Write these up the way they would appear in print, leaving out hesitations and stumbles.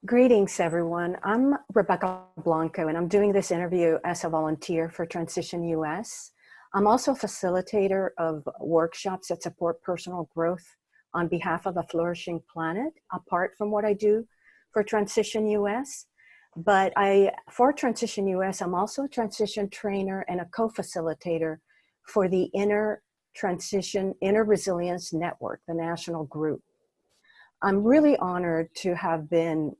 Greetings, everyone. I'm Rebecca Blanco, and I'm doing this interview as a volunteer for Transition US. I'm also a facilitator of workshops that support personal growth on behalf of a flourishing planet, apart from what I do for Transition US. But for Transition US, I'm also a transition trainer and a co-facilitator for the Inner Resilience Network, the national group. I'm really honored to have been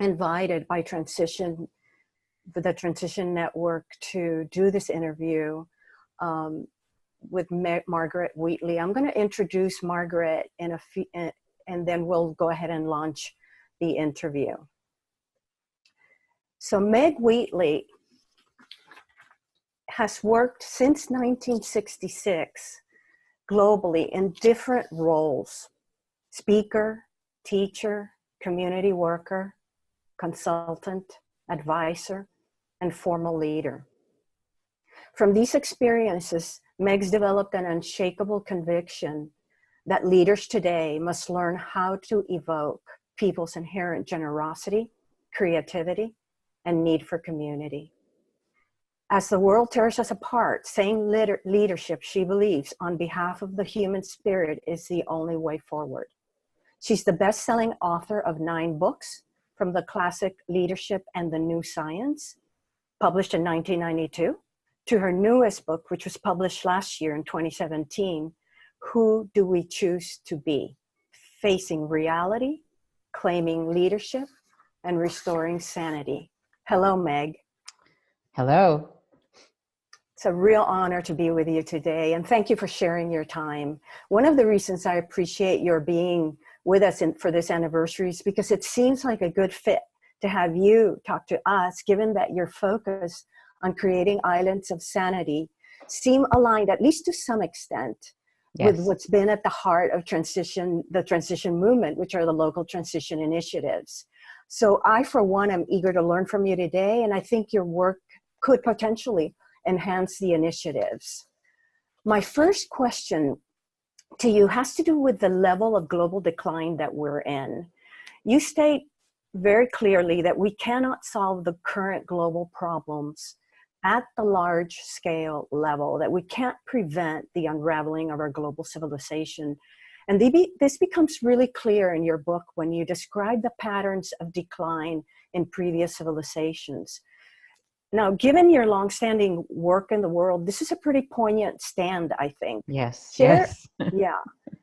invited by the Transition Network to do this interview with Margaret Wheatley. I'm going to introduce Margaret in a few, and then we'll go ahead and launch the interview. So Meg Wheatley has worked since 1966 globally in different roles: speaker, teacher, community worker, consultant, advisor, and formal leader. From these experiences, Meg's developed an unshakable conviction that leaders today must learn how to evoke people's inherent generosity, creativity, and need for community. As the world tears us apart, sane leadership, she believes, on behalf of the human spirit is the only way forward. She's the best-selling author of 9 books, from the classic Leadership and the New Science, published in 1992, to her newest book, which was published last year in 2017, Who Do We Choose to Be? Facing Reality, Claiming Leadership, and Restoring Sanity. Hello, Meg. Hello. It's a real honor to be with you today, and thank you for sharing your time. One of the reasons I appreciate your being with us for this anniversary is because it seems like a good fit to have you talk to us, given that your focus on creating islands of sanity seem aligned, at least to some extent, with what's been at the heart of the transition movement, which are the local transition initiatives. So I, for one, am eager to learn from you today, and I think your work could potentially enhance the initiatives. My first question to you has to do with the level of global decline that we're in. You state very clearly that we cannot solve the current global problems at the large scale level, that we can't prevent the unraveling of our global civilization. And this becomes really clear in your book when you describe the patterns of decline in previous civilizations. Now, given your longstanding work in the world, this is a pretty poignant stand, I think. Yes.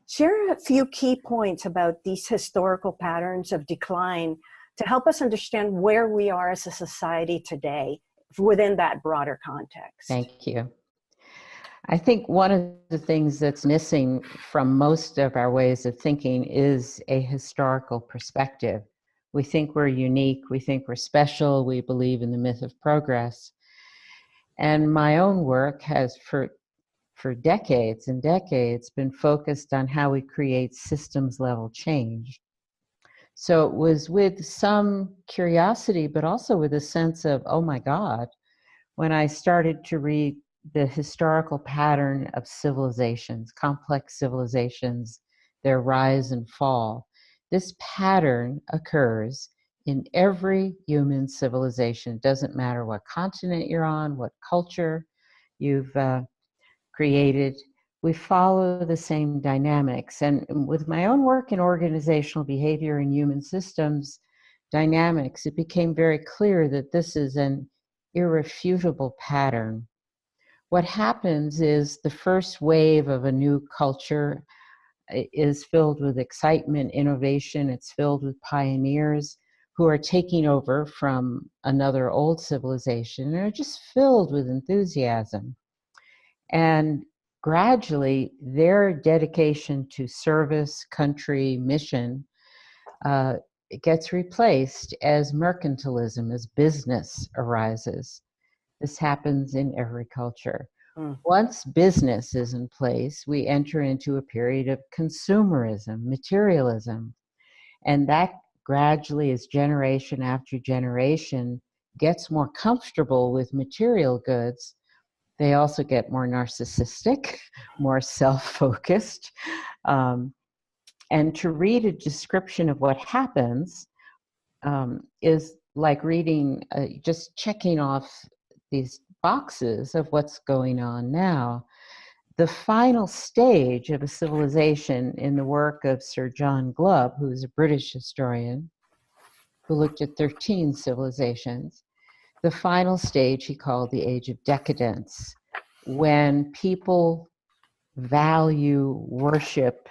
Share a few key points about these historical patterns of decline to help us understand where we are as a society today within that broader context. Thank you. I think one of the things that's missing from most of our ways of thinking is a historical perspective. We think we're unique, we think we're special, we believe in the myth of progress. And my own work has for decades and decades been focused on how we create systems level change. So it was with some curiosity, but also with a sense of, oh my God, when I started to read the historical pattern of civilizations, complex civilizations, their rise and fall. This pattern occurs in every human civilization. It doesn't matter what continent you're on, what culture you've created. We follow the same dynamics. And with my own work in organizational behavior and human systems dynamics, it became very clear that this is an irrefutable pattern. What happens is the first wave of a new culture is filled with excitement, innovation. It's filled with pioneers who are taking over from another old civilization and are just filled with enthusiasm. And gradually, their dedication to service, country, mission it gets replaced as mercantilism, as business arises. This happens in every culture. Once business is in place, we enter into a period of consumerism, materialism, and that gradually, as generation after generation gets more comfortable with material goods, they also get more narcissistic, more self-focused. And to read a description of what happens, is like reading, just checking off these boxes of what's going on now. The final stage of a civilization in the work of Sir John Glubb, who is a British historian who looked at 13 civilizations, the final stage he called the age of decadence, when people worship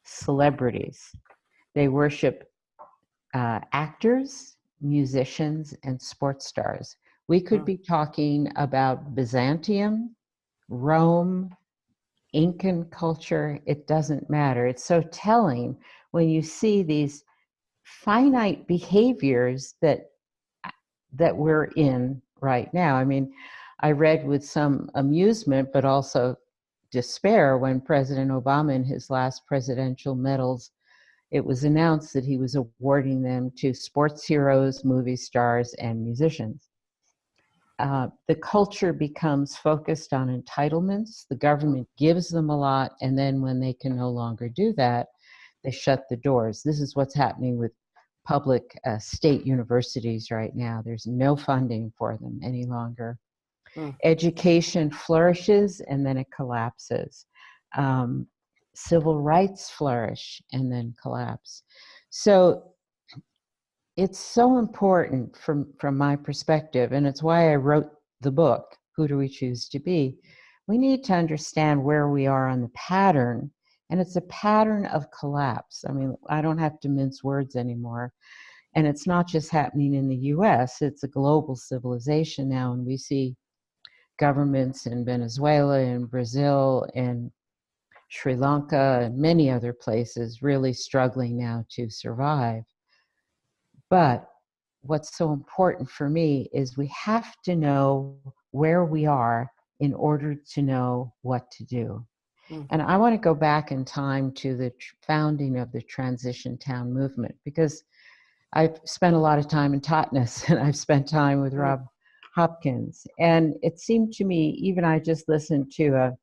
celebrities. They worship actors, musicians, and sports stars. We could be talking about Byzantium, Rome, Incan culture. It doesn't matter. It's so telling when you see these finite behaviors that we're in right now. I mean, I read with some amusement, but also despair, when President Obama, in his last presidential medals, it was announced that he was awarding them to sports heroes, movie stars, and musicians. The culture becomes focused on entitlements. The government gives them a lot, and then when they can no longer do that, they shut the doors. This is what's happening with public state universities right now. There's no funding for them any longer. Education flourishes and then it collapses. Civil rights flourish and then collapse. So it's so important from my perspective, and it's why I wrote the book, Who Do We Choose to Be? We need to understand where we are on the pattern, and it's a pattern of collapse. I mean, I don't have to mince words anymore. And it's not just happening in the US, it's a global civilization now, and we see governments in Venezuela and Brazil and Sri Lanka and many other places really struggling now to survive. But what's so important for me is we have to know where we are in order to know what to do. And I want to go back in time to the founding of the Transition Town movement, because I've spent a lot of time in Totnes, and I've spent time with Rob Hopkins. And it seemed to me, even I just listened to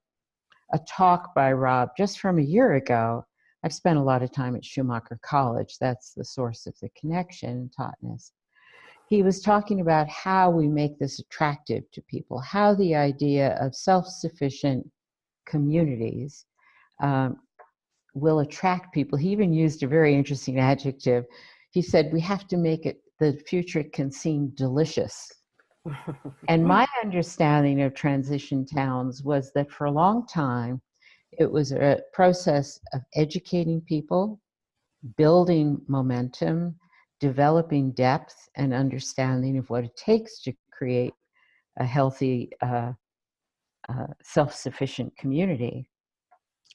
a talk by Rob just from a year ago. I've spent a lot of time at Schumacher College. That's the source of the connection in Totnes. He was talking about how we make this attractive to people, how the idea of self-sufficient communities will attract people. He even used a very interesting adjective. He said, we have to make it, the future can seem delicious. And my understanding of transition towns was that for a long time, it was a process of educating people, building momentum, developing depth and understanding of what it takes to create a healthy, self-sufficient community.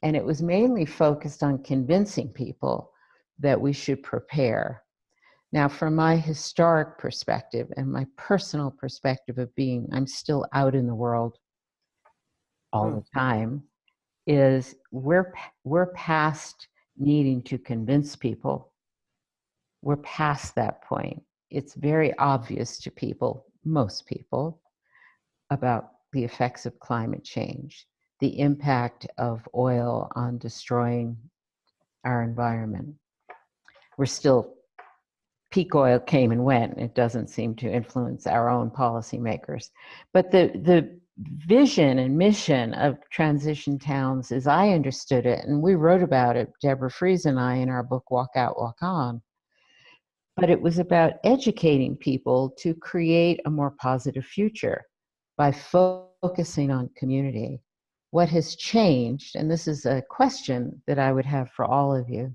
And it was mainly focused on convincing people that we should prepare. Now, from my historic perspective and my personal perspective of being, I'm still out in the world all the time, is we're past needing to convince people. We're past that point. It's very obvious to people, most people, about the effects of climate change, the impact of oil on destroying our environment. We're still, peak oil came and went. It doesn't seem to influence our own policymakers. But the vision and mission of transition towns, as I understood it, and we wrote about it, Deborah Fries and I, in our book, Walk Out, Walk On, but it was about educating people to create a more positive future by focusing on community. What has changed, and this is a question that I would have for all of you,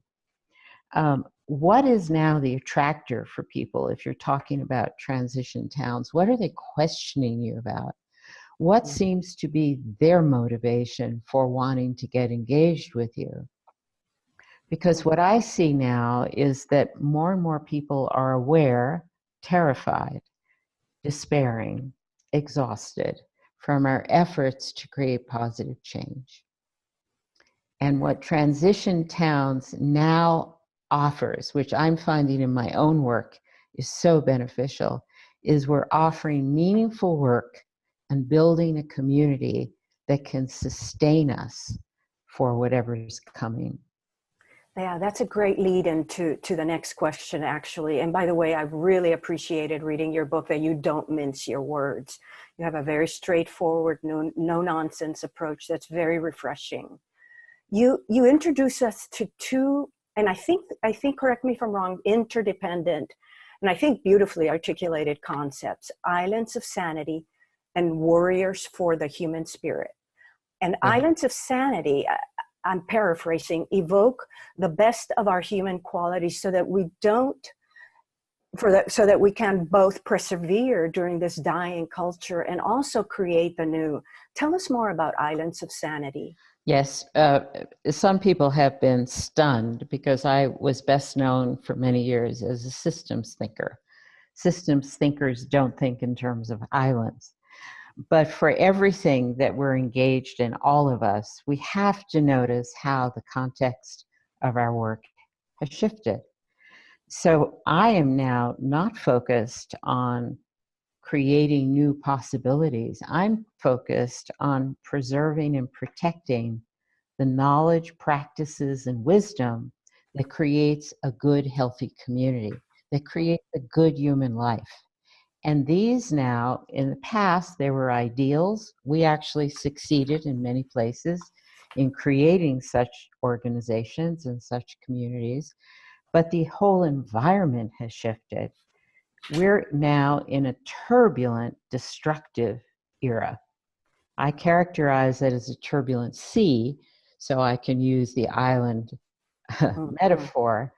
what is now the attractor for people if you're talking about transition towns? What are they questioning you about? What seems to be their motivation for wanting to get engaged with you? Because what I see now is that more and more people are aware, terrified, despairing, exhausted from our efforts to create positive change. And what Transition Towns now offers, which I'm finding in my own work is so beneficial, is we're offering meaningful work and building a community that can sustain us for whatever is coming. Yeah, that's a great lead into the next question, actually. And by the way, I've really appreciated reading your book that you don't mince your words. You have a very straightforward, no nonsense approach that's very refreshing. You introduce us to two, and I think correct me if I'm wrong, interdependent, and I think beautifully articulated concepts: islands of sanity and warriors for the human spirit. And Yeah. islands of sanity, I'm paraphrasing, evoke the best of our human qualities so that we don't, so that we can both persevere during this dying culture and also create the new. Tell us more about islands of sanity. Yes, some people have been stunned because I was best known for many years as a systems thinker. Systems thinkers don't think in terms of islands. But for everything that we're engaged in, all of us, we have to notice how the context of our work has shifted. So I am now not focused on creating new possibilities. I'm focused on preserving and protecting the knowledge, practices, and wisdom that creates a good, healthy community, that creates a good human life. And these now, in the past, they were ideals. We actually succeeded in many places in creating such organizations and such communities, but the whole environment has shifted. We're now in a turbulent, destructive era. I characterize it as a turbulent sea, so I can use the island Mhm. metaphor.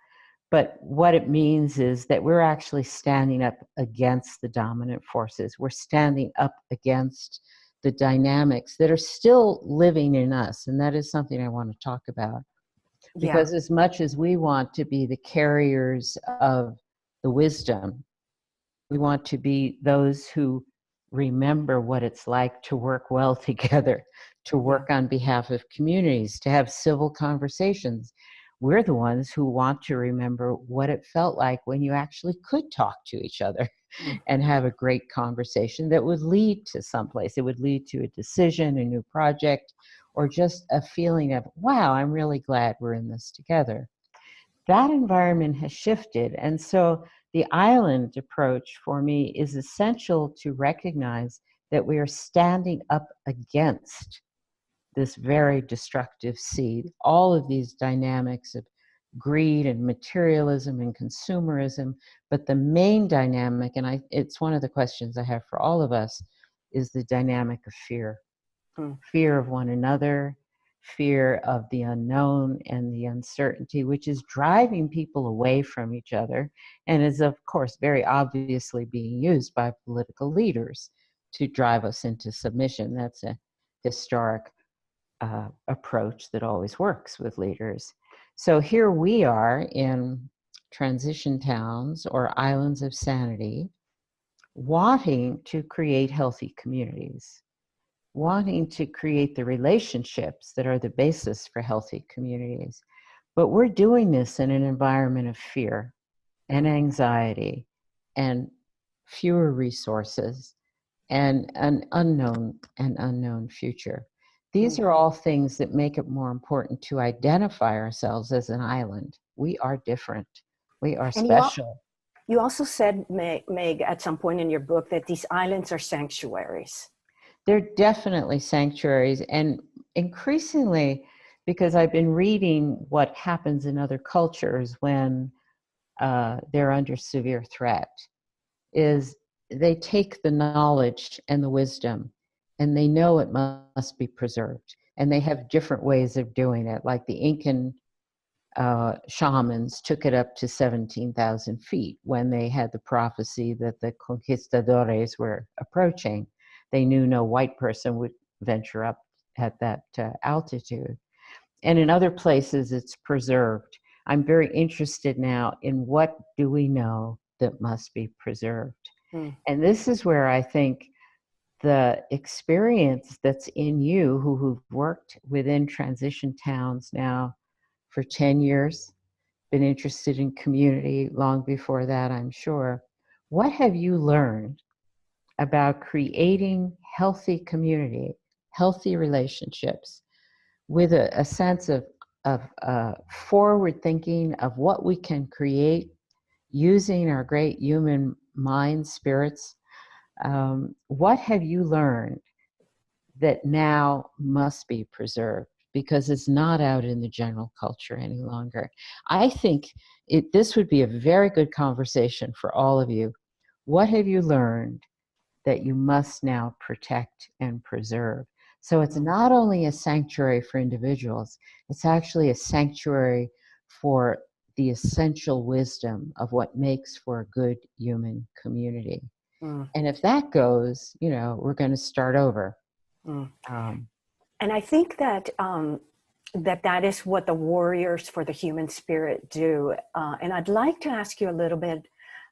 But what it means is that we're actually standing up against the dominant forces. We're standing up against the dynamics that are still living in us. And that is something I want to talk about. Yeah. Because as much as we want to be the carriers of the wisdom, we want to be those who remember what it's like to work well together, to Yeah. work on behalf of communities, to have civil conversations. We're the ones who want to remember what it felt like when you actually could talk to each other Mm. and have a great conversation that would lead to someplace. It would lead to a decision, a new project, or just a feeling of, wow, I'm really glad we're in this together. That environment has shifted. And so the island approach for me is essential to recognize that we are standing up against this very destructive sea, all of these dynamics of greed and materialism and consumerism. But the main dynamic, and it's one of the questions I have for all of us, is the dynamic of fear. Mm. Fear of one another, fear of the unknown and the uncertainty, which is driving people away from each other and is, of course, very obviously being used by political leaders to drive us into submission. That's a historic approach that always works with leaders. So here we are in transition towns or islands of sanity, wanting to create healthy communities, wanting to create the relationships that are the basis for healthy communities. But we're doing this in an environment of fear and anxiety and fewer resources and an unknown future. These Mm. are all things that make it more important to identify ourselves as an island. We are different. We are And special. you also said, Meg, at some point in your book that these islands are sanctuaries. They're definitely sanctuaries, and increasingly, because I've been reading what happens in other cultures when they're under severe threat, is they take the knowledge and the wisdom, and they know it must be preserved, and they have different ways of doing it. Like the Incan shamans took it up to 17,000 feet when they had the prophecy that the conquistadores were approaching. They knew no white person would venture up at that altitude. And in other places, it's preserved. I'm very interested now in what do we know that must be preserved. Mm. And this is where I think the experience that's in you who've worked within transition towns now for 10 years, been interested in community long before that, I'm sure. What have you learned about creating healthy community, healthy relationships with a sense of forward thinking of what we can create using our great human mind spirits. What have you learned that now must be preserved because it's not out in the general culture any longer? I think this would be a very good conversation for all of you. What have you learned that you must now protect and preserve? So it's not only a sanctuary for individuals, it's actually a sanctuary for the essential wisdom of what makes for a good human community. And if that goes, we're going to start over. And I think that that is what the Warriors for the Human Spirit do. And I'd like to ask you a little bit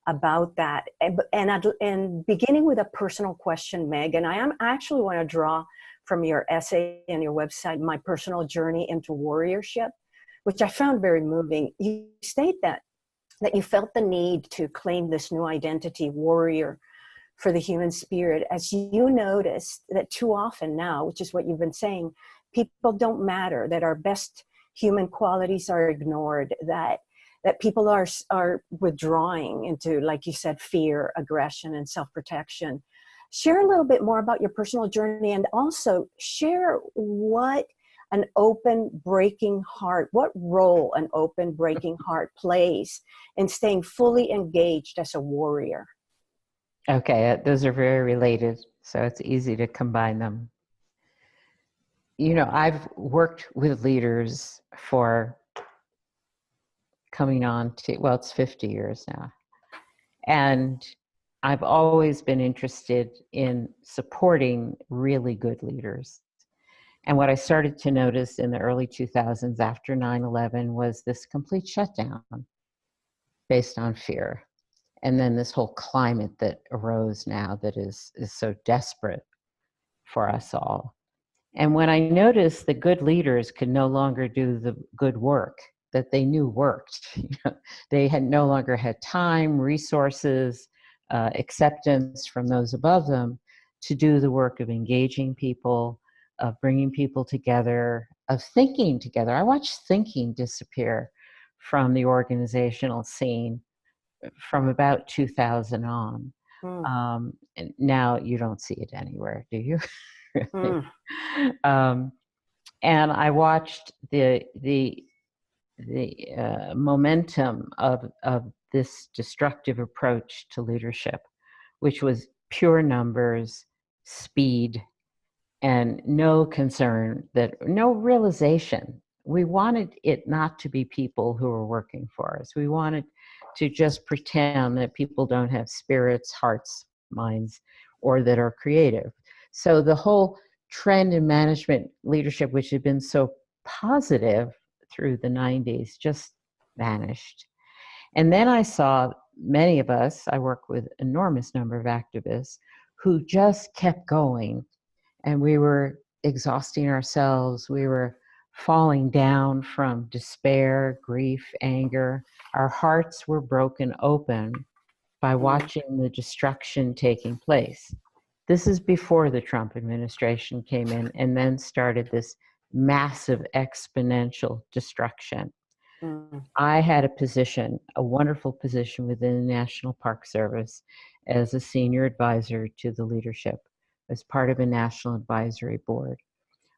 about that. And beginning with a personal question, Meg, and I actually want to draw from your essay and your website, My Personal Journey into Warriorship, which I found very moving. You state that you felt the need to claim this new identity, warrior for the human spirit, as you noticed that too often now, which is what you've been saying, people don't matter, that our best human qualities are ignored, that people are withdrawing into, like you said, fear, aggression, and self-protection. Share a little bit more about your personal journey, and also share what an open, breaking heart, what role an open, breaking heart plays in staying fully engaged as a warrior. Okay, those are very related, so it's easy to combine them. I've worked with leaders for coming on to, it's 50 years now. And I've always been interested in supporting really good leaders. And what I started to notice in the early 2000s after 9/11 was this complete shutdown based on fear. And then this whole climate that arose now that is so desperate for us all. And when I noticed that good leaders could no longer do the good work that they knew worked, they had no longer had time, resources, acceptance from those above them to do the work of engaging people, of bringing people together, of thinking together. I watched thinking disappear from the organizational scene from about 2000 on. And now you don't see it anywhere, do you? And I watched the momentum of this destructive approach to leadership, which was pure numbers, speed, and no concern, no realization. We wanted it not to be people who were working for us. We wanted to just pretend that people don't have spirits, hearts, minds, or that are creative. So the whole trend in management leadership, which had been so positive through the 90s, just vanished. And then I saw many of us, I work with an enormous number of activists, who just kept going. And we were exhausting ourselves. We were falling down from despair, grief, anger. Our hearts were broken open by watching the destruction taking place. This is before the Trump administration came in and then started this massive exponential destruction. I had a position, a wonderful position within the National Park Service as a senior advisor to the leadership, as part of a national advisory board.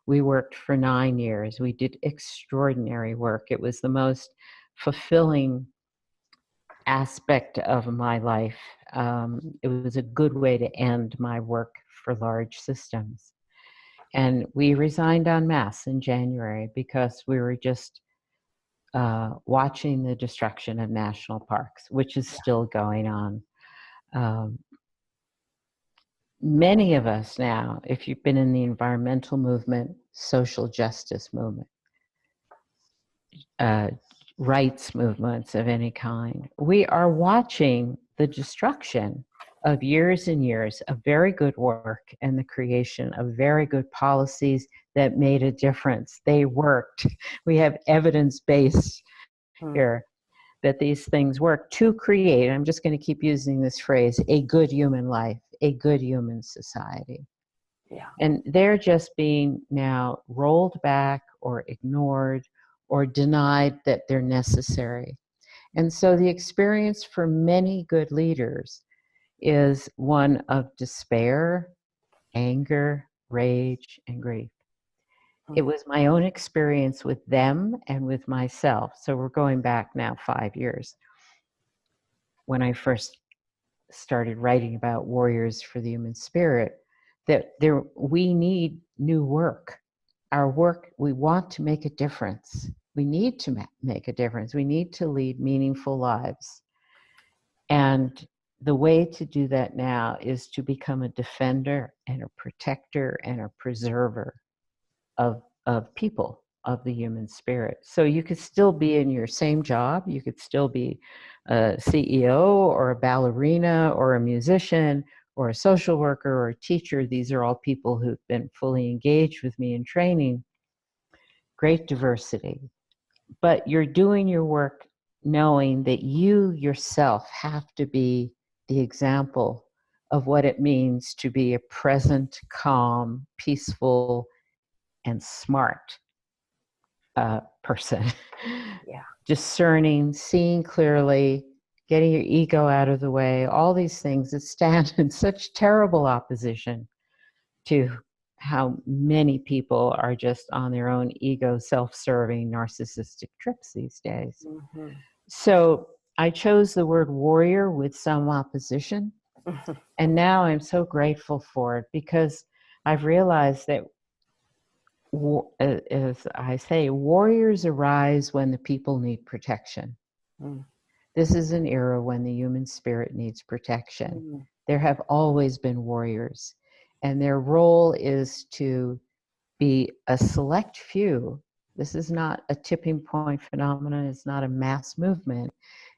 We worked for 9 years. We did extraordinary work. It was the most fulfilling aspect of my life. It was a good way to end my work for large systems. And we resigned en masse in January because we were just watching the destruction of national parks, which is still going on. Many of us now, if you've been in the environmental movement, social justice movement, rights movements of any kind, we are watching the destruction of years and years of very good work and the creation of very good policies that made a difference. They worked. We have evidence-based here that these things work to create, I'm just going to keep using this phrase, a good human life, a good human society. Yeah. And they're just being now rolled back or ignored or denied that they're necessary. And so the experience for many good leaders is one of despair, anger, rage, and grief. It was my own experience with them and with myself. So we're going back now 5 years when I first started writing about warriors for the human spirit, that we need new work. Our work, we want to make a difference. We need to make a difference. We need to lead meaningful lives. And the way to do that now is to become a defender and a protector and a preserver of people, of the human spirit. So you could still be in your same job. You could still be a CEO or a ballerina or a musician or a social worker or a teacher. These are all people who've been fully engaged with me in training. Great diversity. But you're doing your work knowing that you yourself have to be the example of what it means to be a present, calm, peaceful, and smart person. Yeah. Discerning, seeing clearly, getting your ego out of the way, all these things that stand in such terrible opposition to how many people are just on their own ego, self-serving, narcissistic trips these days. Mm-hmm. So I chose the word warrior with some opposition. Mm-hmm. And now I'm so grateful for it, because I've realized that, as I say, warriors arise when the people need protection. Mm. This is an era when the human spirit needs protection. Mm. There have always been warriors, and their role is to be a select few. This is not a tipping point phenomenon. It's not a mass movement.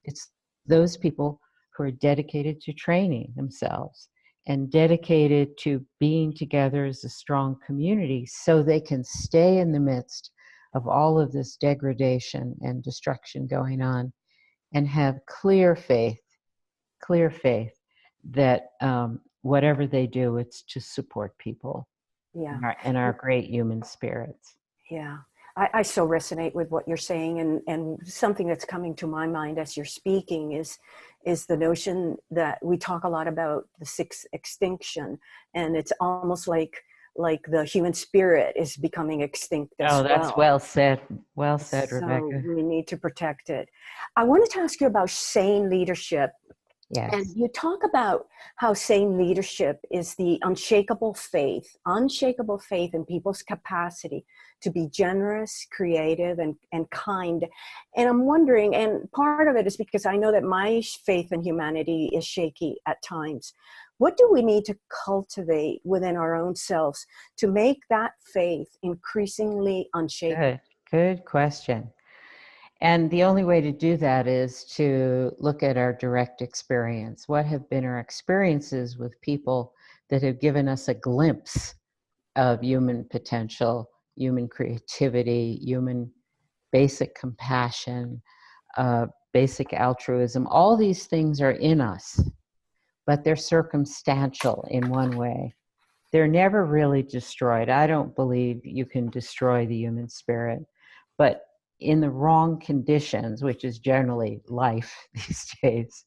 It's those people who are dedicated to training themselves and dedicated to being together as a strong community, so they can stay in the midst of all of this degradation and destruction going on, and have clear faith that whatever they do, it's to support people Yeah. and our great human spirits. Yeah. I so resonate with what you're saying, and something that's coming to my mind as you're speaking is the notion that we talk a lot about the sixth extinction, and it's almost like the human spirit is becoming extinct as Oh, that's well said. Well said, So Rebecca. we need to protect it. I wanted to ask you about sane leadership. Yes. And you talk about how sane leadership is the unshakable faith in people's capacity to be generous, creative, and kind. And I'm wondering, and part of it is because I know that my faith in humanity is shaky at times. What do we need to cultivate within our own selves to make that faith increasingly unshakable? Good question. And the only way to do that is to look at our direct experience. What have been our experiences with people that have given us a glimpse of human potential, human creativity, human basic compassion, basic altruism? All these things are in us, but they're circumstantial in one way. They're never really destroyed. I don't believe you can destroy the human spirit, but in the wrong conditions, which is generally life these days,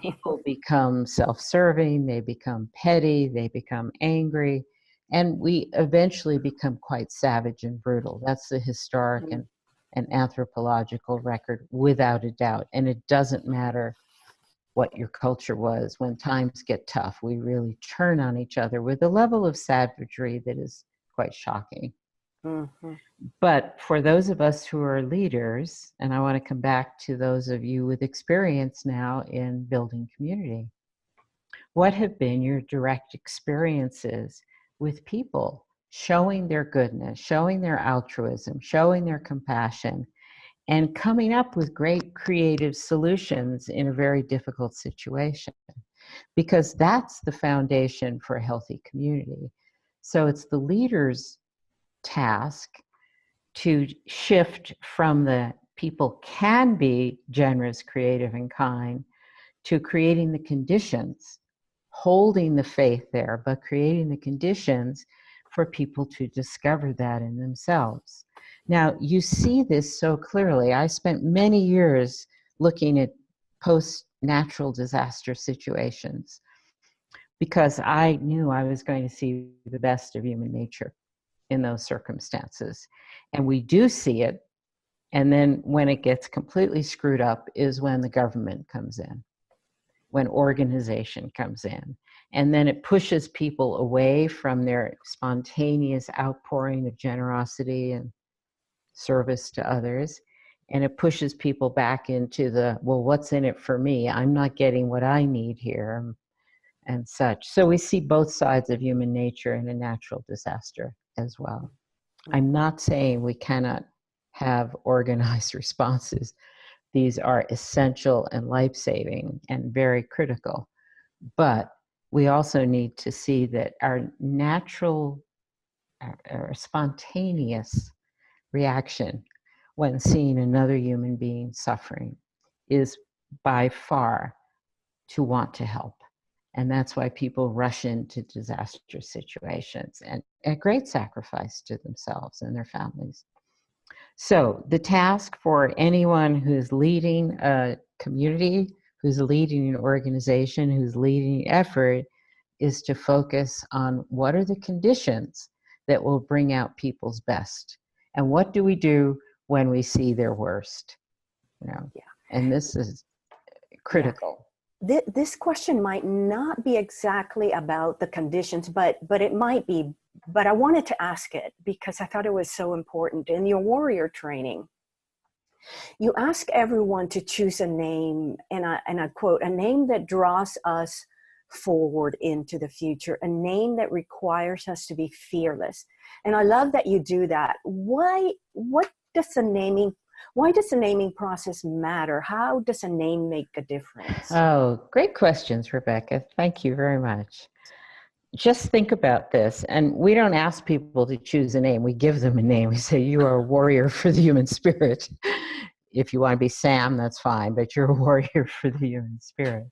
people become self-serving, they become petty, they become angry, and we eventually become quite savage and brutal. That's the historic and anthropological record, without a doubt. And it doesn't matter what your culture was. When times get tough, we really turn on each other with a level of savagery that is quite shocking. Mm-hmm. But for those of us who are leaders, and I want to come back to those of you with experience now in building community, what have been your direct experiences with people showing their goodness, showing their altruism, showing their compassion, and coming up with great creative solutions in a very difficult situation? Because that's the foundation for a healthy community. So it's the leader's task to shift from the people can be generous, creative, and kind, to creating the conditions, holding the faith there, but creating the conditions for people to discover that in themselves. Now, you see this so clearly. I spent many years looking at post-natural disaster situations because I knew I was going to see the best of human nature in those circumstances. And we do see it. And then when it gets completely screwed up is when the government comes in, when organization comes in. And then it pushes people away from their spontaneous outpouring of generosity and service to others. And it pushes people back into the, well, what's in it for me? I'm not getting what I need here, and such. So we see both sides of human nature in a natural disaster as well. I'm not saying we cannot have organized responses. These are essential and life-saving and very critical. But we also need to see that our natural, our spontaneous reaction when seeing another human being suffering is by far to want to help. And that's why people rush into disaster situations and at great sacrifice to themselves and their families. So the task for anyone who's leading a community, who's leading an organization, who's leading effort, is to focus on what are the conditions that will bring out people's best. And what do we do when we see their worst? You know, Yeah. And this is critical. Yeah. This question might not be exactly about the conditions, but it might be. But I wanted to ask it because I thought it was so important. In your warrior training, you ask everyone to choose a name, and I quote, a name that draws us forward into the future, a name that requires us to be fearless. And I love that you do that. Why does the naming process matter? How does a name make a difference? Oh, great questions, Rebecca. Thank you very much. Just think about this. And we don't ask people to choose a name. We give them a name. We say, you are a warrior for the human spirit. If you want to be Sam, that's fine, but you're a warrior for the human spirit.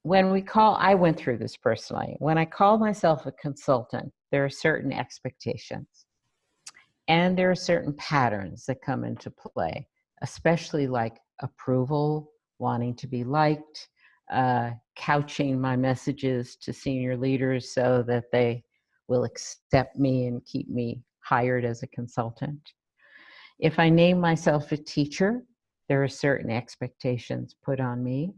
I went through this personally. When I call myself a consultant, there are certain expectations. And there are certain patterns that come into play, especially like approval, wanting to be liked, couching my messages to senior leaders so that they will accept me and keep me hired as a consultant. If I name myself a teacher, there are certain expectations put on me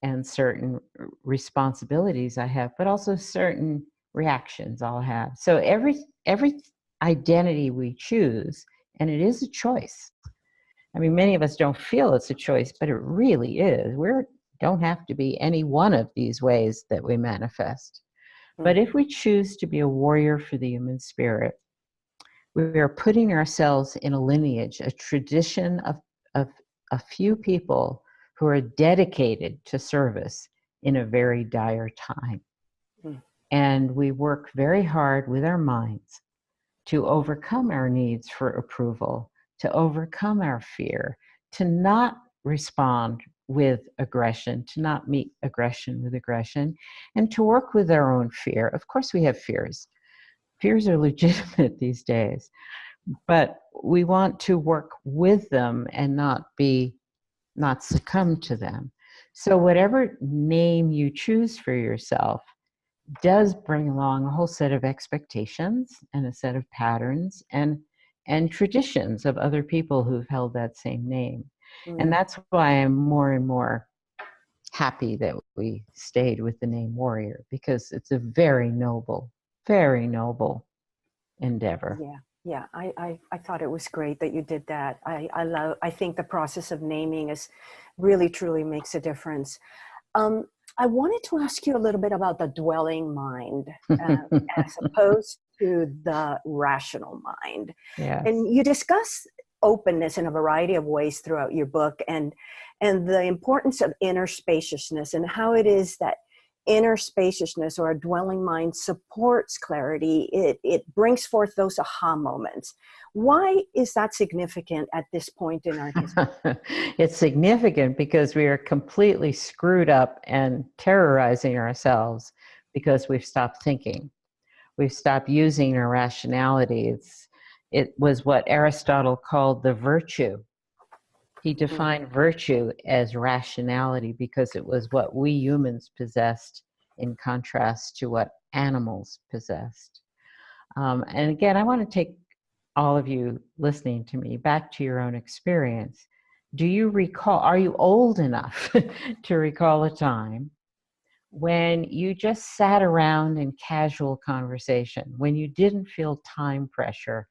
and certain responsibilities I have, but also certain reactions I'll have. So every identity we choose, and it is a choice. I mean, many of us don't feel it's a choice, but it really is. We don't have to be any one of these ways that we manifest. But if we choose to be a warrior for the human spirit, we are putting ourselves in a lineage, a tradition of a few people who are dedicated to service in a very dire time. And we work very hard with our minds to overcome our needs for approval, to overcome our fear, to not respond with aggression, to not meet aggression with aggression, and to work with our own fear. Of course, we have fears. Fears are legitimate these days, but we want to work with them and not succumb to them. So whatever name you choose for yourself does bring along a whole set of expectations and a set of patterns and traditions of other people who've held that same name. And that's why I'm more and more happy that we stayed with the name warrior, because it's a very noble endeavor. Yeah, I thought it was great that you did that. I think the process of naming is really, truly makes a difference. I wanted to ask you a little bit about the dwelling mind as opposed to the rational mind. Yes. And you discuss openness in a variety of ways throughout your book, and the importance of inner spaciousness and how it is that inner spaciousness or a dwelling mind supports clarity. It brings forth those aha moments. Why is that significant at this point in our history? It's significant because we are completely screwed up and terrorizing ourselves because we've stopped thinking. We've stopped using our rationality. It was what Aristotle called the virtue. He defined virtue as rationality because it was what we humans possessed in contrast to what animals possessed. And again, I want to take all of you listening to me back to your own experience. Do you recall, are you old enough to recall a time when you just sat around in casual conversation, when you didn't feel time pressure,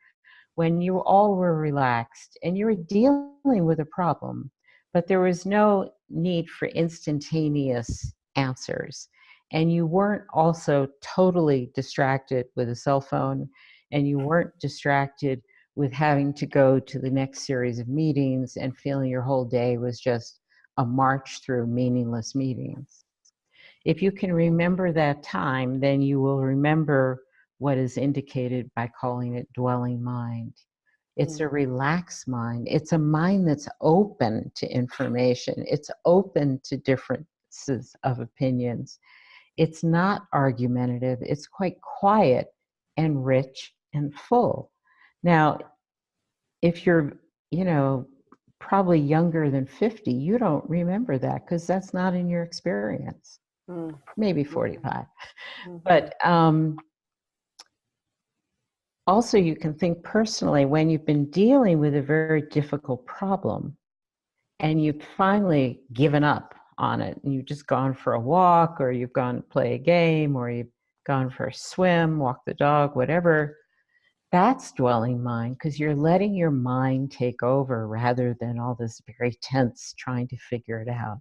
when you all were relaxed and you were dealing with a problem, but there was no need for instantaneous answers, and you weren't also totally distracted with a cell phone, and you weren't distracted with having to go to the next series of meetings and feeling your whole day was just a march through meaningless meetings? If you can remember that time, then you will remember what is indicated by calling it dwelling mind. It's a relaxed mind. It's a mind that's open to information. It's open to differences of opinions. It's not argumentative. It's quite quiet and rich and full. Now, if you're, probably younger than 50, you don't remember that because that's not in your experience. Maybe 45. But also you can think personally when you've been dealing with a very difficult problem and you've finally given up on it and you've just gone for a walk, or you've gone to play a game, or you've gone for a swim, walk the dog, whatever. That's dwelling mind, because you're letting your mind take over rather than all this very tense trying to figure it out.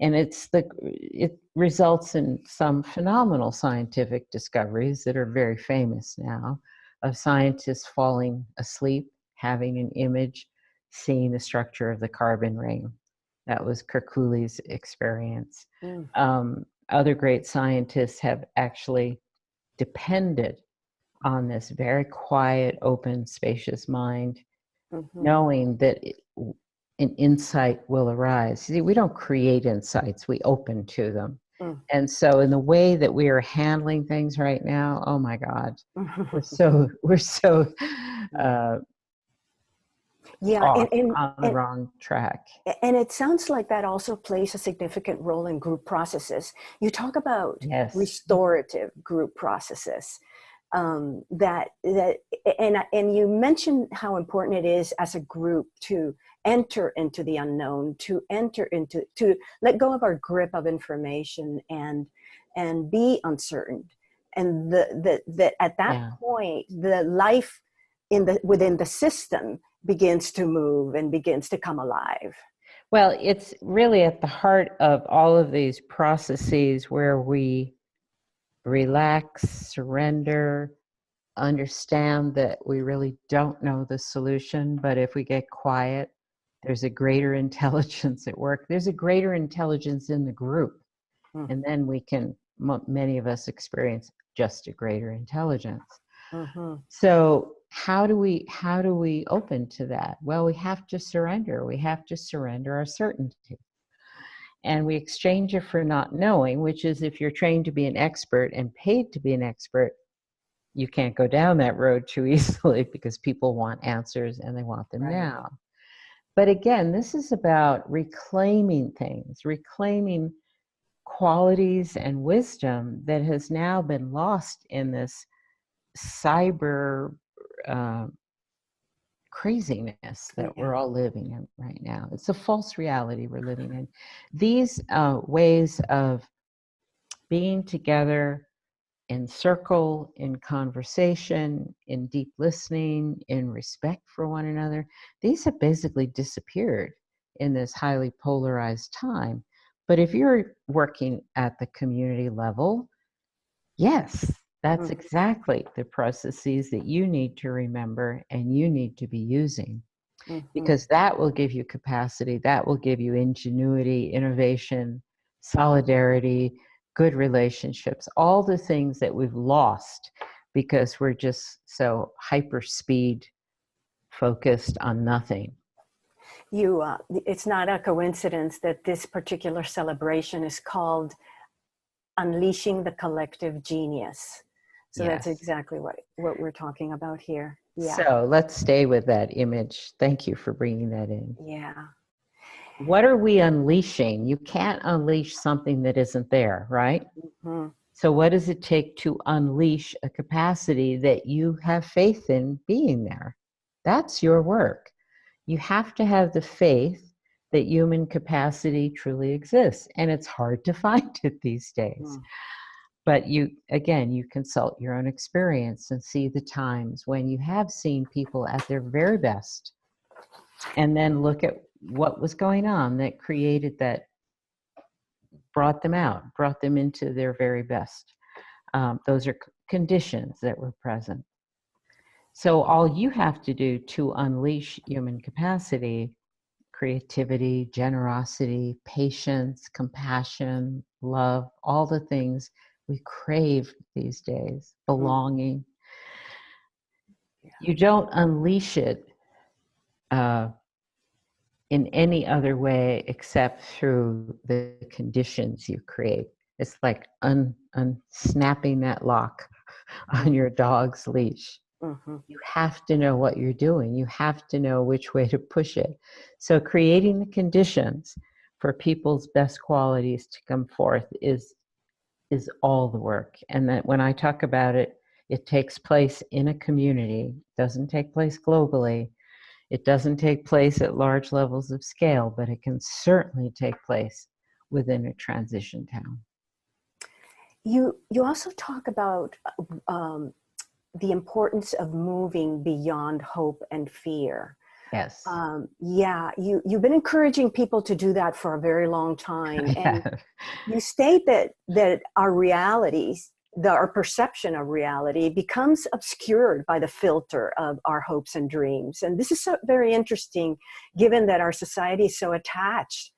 And it results in some phenomenal scientific discoveries that are very famous now, of scientists falling asleep, having an image, seeing the structure of the carbon ring. That was Kerkuli's experience. Other great scientists have actually depended on this very quiet, open, spacious mind, knowing that an insight will arise. See, we don't create insights, we open to them. And so in the way that we are handling things right now, oh my God, we're so on the wrong track. And it sounds like that also plays a significant role in group processes. You talk about restorative group processes. And you mentioned how important it is as a group to enter into the unknown, to let go of our grip of information and be uncertain. And that at that point, the life within the system begins to move and begins to come alive. Well, it's really at the heart of all of these processes where we relax, surrender, understand that we really don't know the solution, but if we get quiet, there's a greater intelligence at work. There's a greater intelligence in the group. And then we can, many of us experience just a greater intelligence. So how do we open to that? Well, we have to surrender. We have to surrender our certainty. And we exchange it for not knowing, which is, if you're trained to be an expert and paid to be an expert, you can't go down that road too easily because people want answers and they want them now. But again, this is about reclaiming things, reclaiming qualities and wisdom that has now been lost in this cyber craziness that we're all living in right now. It's a false reality we're living in. These ways of being together in circle, in conversation, in deep listening, in respect for one another, these have basically disappeared in this highly polarized time. But if you're working at the community level, yes, that's exactly the processes that you need to remember and you need to be using, because that will give you capacity, that will give you ingenuity, innovation, solidarity, good relationships, all the things that we've lost because we're just so hyper speed focused on nothing. It's not a coincidence that this particular celebration is called Unleashing the Collective Genius. So that's Yes. exactly what we're talking about here. Yeah. So let's stay with that image. Thank you for bringing that in. Yeah. What are we unleashing? You can't unleash something that isn't there, right? Hmm. So what does it take to unleash a capacity that you have faith in being there? That's your work. You have to have the faith that human capacity truly exists. And it's hard to find it these days. But you, again, you consult your own experience and see the times when you have seen people at their very best, and then look at what was going on that created that, brought them out, brought them into their very best. Those are conditions that were present. So all you have to do to unleash human capacity, creativity, generosity, patience, compassion, love, all the things we crave these days, belonging. You don't unleash it in any other way except through the conditions you create. It's like unsnapping that lock on your dog's leash. Mm-hmm. You have to know what you're doing. You have to know which way to push it. So creating the conditions for people's best qualities to come forth is all the work. And that when I talk about it, it takes place in a community. It doesn't take place globally. It doesn't take place at large levels of scale, but it can certainly take place within a transition town. You also talk about the importance of moving beyond hope and fear. Yes. Yeah, you've been encouraging people to do that for a very long time, and Yeah. you state that our realities, our perception of reality, becomes obscured by the filter of our hopes and dreams. And this is so very interesting, given that our society is so attached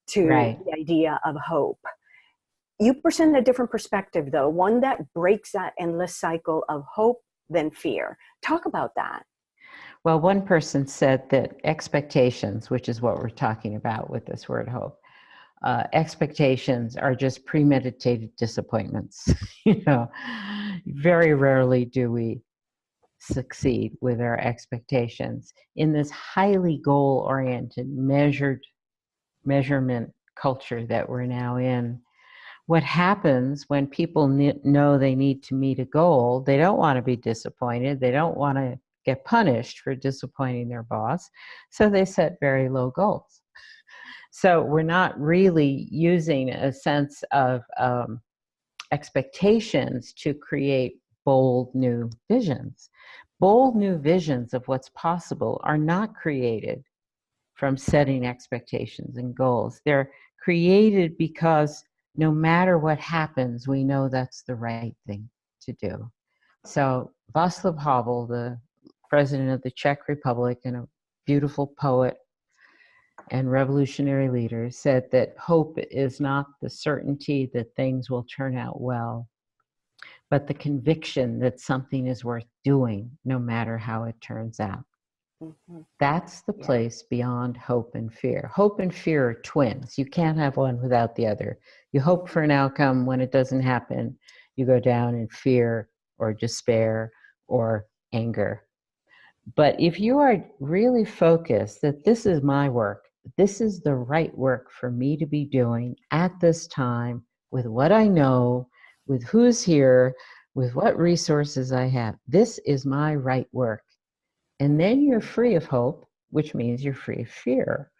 to Right. the idea of hope. You present a different perspective, though, one that breaks that endless cycle of hope than fear. Talk about that. Well, one person said that expectations, which is what we're talking about with this word hope, expectations are just premeditated disappointments. You know, very rarely do we succeed with our expectations in this highly goal-oriented, measurement culture that we're now in. What happens when people know they need to meet a goal, they don't want to be disappointed. They don't want to get punished for disappointing their boss. So they set very low goals. So we're not really using a sense of expectations to create bold new visions. Bold new visions of what's possible are not created from setting expectations and goals. They're created because no matter what happens, we know that's the right thing to do. So Václav Havel, the president of the Czech Republic and a beautiful poet and revolutionary leader, said that hope is not the certainty that things will turn out well, but the conviction that something is worth doing no matter how it turns out. Mm-hmm. That's the place beyond hope and fear. Hope and fear are twins. You can't have one without the other. You hope for an outcome. When it doesn't happen, you go down in fear or despair or anger. But if you are really focused that this is my work, this is the right work for me to be doing at this time, with what I know, with who's here, with what resources I have, this is my right work. And then you're free of hope, which means you're free of fear.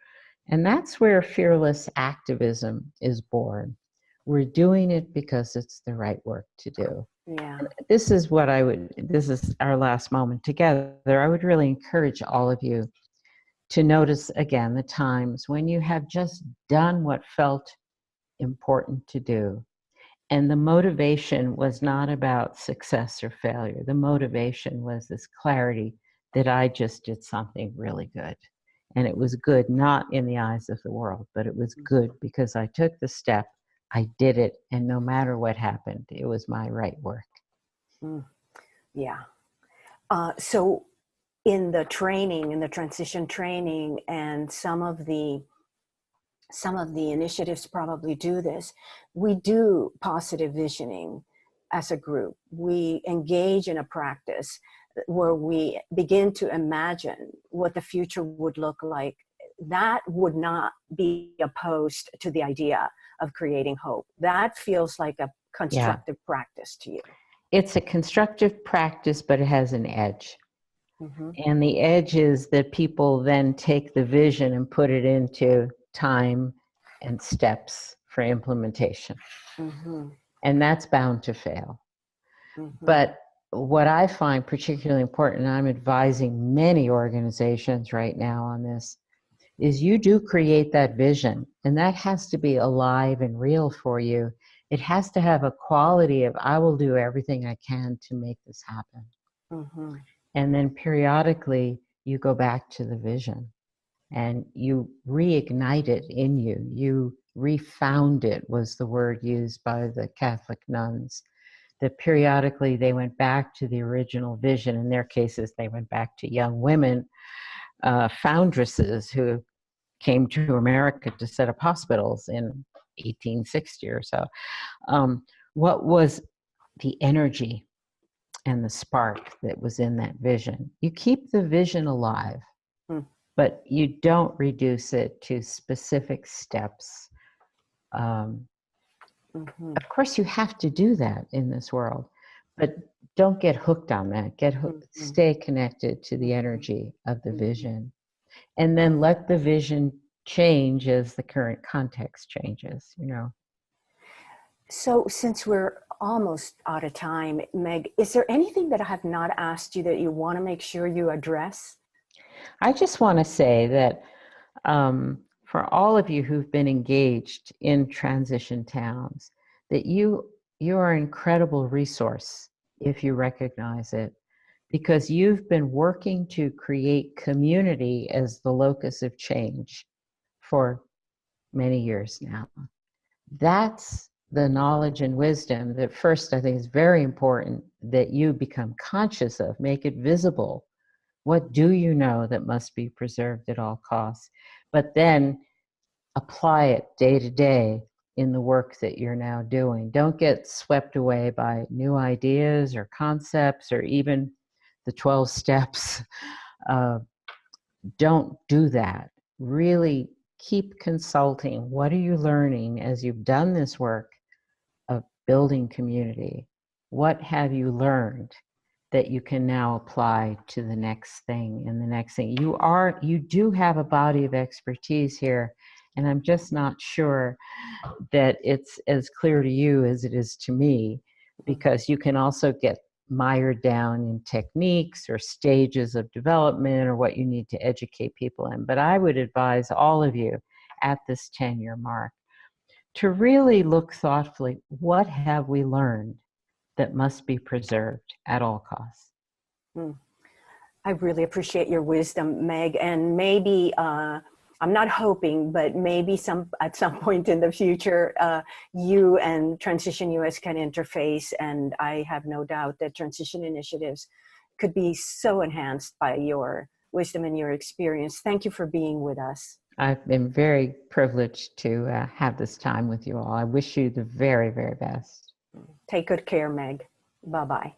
And that's where fearless activism is born. We're doing it because it's the right work to do. Yeah. This is this is our last moment together. I would really encourage all of you to notice again the times when you have just done what felt important to do. And the motivation was not about success or failure. The motivation was this clarity that I just did something really good. And it was good, not in the eyes of the world, but it was good because I took the step, I did it, and no matter what happened, it was my right work. Yeah. So in the training, in the transition training, and some of the initiatives probably do this, we do positive visioning. as a group, we engage in a practice where we begin to imagine what the future would look like, that would not be opposed to the idea of creating hope. That feels like a Yeah. constructive practice to you. It's a constructive practice, but it has an edge. Mm-hmm. And the edge is that people then take the vision and put it into time and steps for implementation. Mm-hmm. And that's bound to fail. Mm-hmm. But what I find particularly important, and I'm advising many organizations right now on this, is you do create that vision, and that has to be alive and real for you. It has to have a quality of, I will do everything I can to make this happen. Mm-hmm. And then periodically you go back to the vision and you reignite it in you. You refound it, was the word used by the Catholic nuns. That periodically they went back to the original vision. In their cases, they went back to young women, foundresses who came to America to set up hospitals in 1860 or so. What was the energy and the spark that was in that vision? You keep the vision alive, but you don't reduce it to specific steps. Of course, you have to do that in this world, but don't get hooked on that. Stay connected to the energy of the vision, and then let the vision change as the current context changes, you know. So since we're almost out of time, Meg, is there anything that I have not asked you that you want to make sure you address? I just want to say that for all of you who've been engaged in transition towns, that you are an incredible resource if you recognize it, because you've been working to create community as the locus of change for many years now. That's the knowledge and wisdom that first I think is very important that you become conscious of, make it visible. What do you know that must be preserved at all costs? But then apply it day to day in the work that you're now doing. Don't get swept away by new ideas or concepts or even the 12 steps. Don't do that. Really keep consulting. What are you learning as you've done this work of building community? What have you learned that you can now apply to the next thing and the next thing? You do have a body of expertise here, and I'm just not sure that it's as clear to you as it is to me, because you can also get mired down in techniques or stages of development or what you need to educate people in. But I would advise all of you at this 10-year mark to really look thoughtfully, what have we learned that must be preserved at all costs? I really appreciate your wisdom, Meg, and maybe I'm not hoping, but maybe at some point in the future, you and Transition US can interface, and I have no doubt that transition initiatives could be so enhanced by your wisdom and your experience. Thank you for being with us. I've been very privileged to have this time with you all. I wish you the very, very best. Take good care, Meg. Bye-bye.